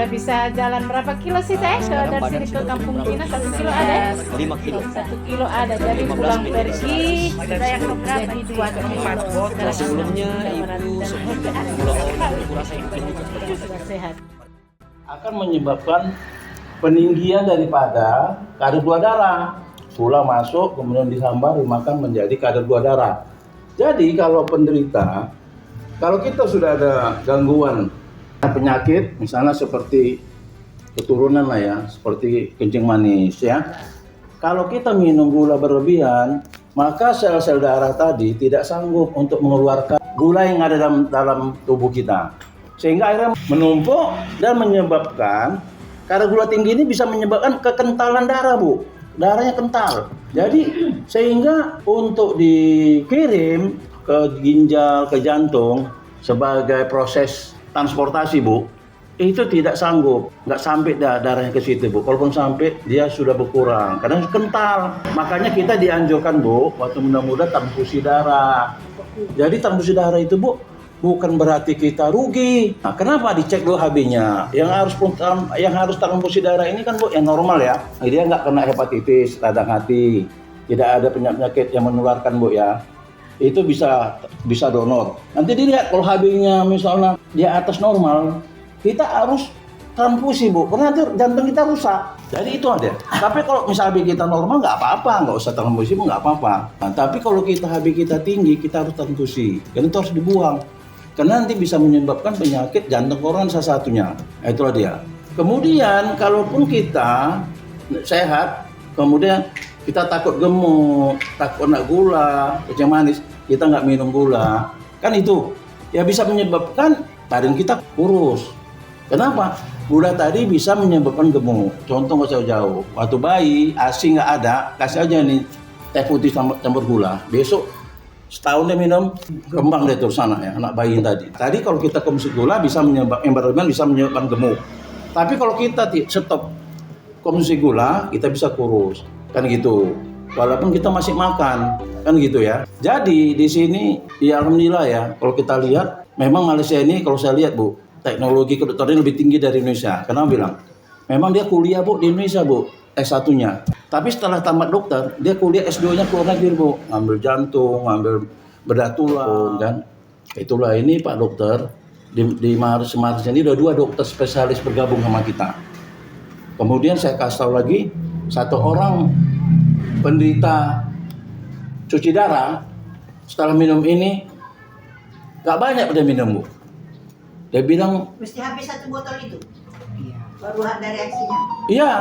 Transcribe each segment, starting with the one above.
Udah bisa jalan berapa kilo sih teh? Dari sini ke Kampung Cina 1 kilo ada? 5 kilo. 1 kilo ada. Jadi pulang pergi sudah yang keberapa? 2 kilo. Sebelumnya ibu kurasa Sudah sehat. Akan menyebabkan peninggian daripada kadar gula darah. Gula masuk, kemudian disambar, dimakan menjadi kadar gula darah. Jadi kalau penderita, kalau kita sudah ada gangguan penyakit, misalnya seperti keturunan lah ya, seperti kencing manis ya. Kalau kita minum gula berlebihan, maka sel-sel darah tadi tidak sanggup untuk mengeluarkan gula yang ada dalam tubuh kita. Sehingga akhirnya menumpuk dan menyebabkan kadar gula tinggi ini bisa menyebabkan kekentalan darah, Bu. Darahnya kental. Jadi sehingga untuk dikirim ke ginjal, ke jantung sebagai proses transportasi, Bu, itu tidak sanggup, nggak sampai darahnya ke situ, Bu. Kalaupun sampai, dia sudah berkurang karena kental. Makanya kita dianjurkan, Bu, waktu muda-muda transfusi darah. Jadi transfusi darah itu, Bu, bukan berarti kita rugi. Nah, kenapa dicek dulu HB-nya? Yang harus transfusi darah ini kan, Bu, yang normal ya. Dia nggak kena hepatitis, radang hati, tidak ada penyakit yang menularkan, Bu ya. Itu bisa donor. Nanti dilihat kalau HB-nya misalnya di atas normal, kita harus transfusi, Bu, karena nanti jantung kita rusak. Jadi itu ada. Tapi kalau misalnya HB kita normal nggak apa-apa, nggak usah transfusi, nggak apa-apa. Nah, tapi kalau kita HB kita tinggi, kita harus transfusi. Dan itu harus dibuang. Karena nanti bisa menyebabkan penyakit jantung koroner salah satunya. Nah, itulah dia. Kemudian kalaupun kita sehat, kemudian kita takut gemuk, takut kena gula, kencing manis, kita nggak minum gula, kan itu ya bisa menyebabkan badan kita kurus. Kenapa? Gula tadi bisa menyebabkan gemuk. Contoh nggak jauh-jauh. Waktu bayi, ASI nggak ada, kasih aja nih teh putih campur gula. Besok setahun dia minum, kembang dia terus sana ya, anak bayi tadi. Tadi kalau kita konsumsi gula bisa menyebabkan gemuk. Tapi kalau kita stop konsumsi gula, kita bisa kurus. Kan gitu. Walaupun kita masih makan, kan gitu ya. Jadi di sini ya alhamdulillah ya, kalau kita lihat memang Malaysia ini kalau saya lihat, Bu, teknologi kedokteran lebih tinggi dari Indonesia. Kenapa bilang? Memang dia kuliah, Bu, di Indonesia, Bu, S1-nya. Tapi setelah tamat dokter, dia kuliah S2-nya keluar negeri, Bu. Ngambil jantung, ngambil bedah tulang, kan. Itulah ini Pak Dokter, di Maret ini udah 2 dokter spesialis bergabung sama kita. Kemudian saya kasih tahu lagi, 1 orang penderita cuci darah, setelah minum ini, gak banyak dia minum, Bu. Dia bilang, mesti habis 1 botol itu? Iya. Baru ada reaksinya? Iya,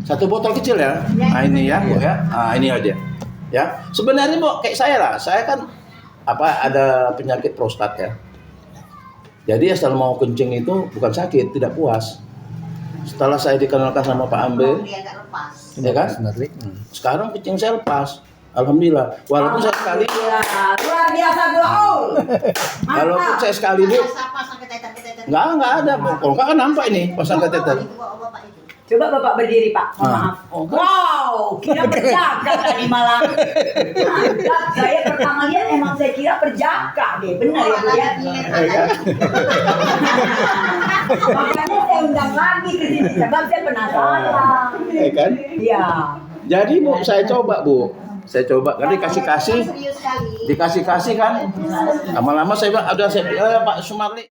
1 botol kecil ya. Nah ini ya, Bu ya. Nah ini aja. Ya, sebenarnya, Bu, kayak saya lah. Saya kan ada penyakit prostat ya. Jadi setelah mau kencing itu bukan sakit, tidak puas. Setelah saya dikenalkan sama Pak Ambe, ya kan? Sekarang kencing saya lepas. Alhamdulillah. Walaupun saya sekali. Luar biasa, Gaul. Walaupun saya sekali, Bu. Enggak ada, Bu. Kalau enggak kan nampak ini pasang kateter. Coba Bapak berdiri, Pak. Maaf. Wow, kira perjaka tadi malah. Mantap. Saya pertama lihat emang saya kira perjaka deh. Benar ya, Bu ya? Makanya saya undang lagi ke sini sebab saya penasaran. Ya kan? Iya. Jadi, Bu, saya coba, Bu. Saya coba kan dikasih kan. Lama-lama saya bilang, Pak Sumarli.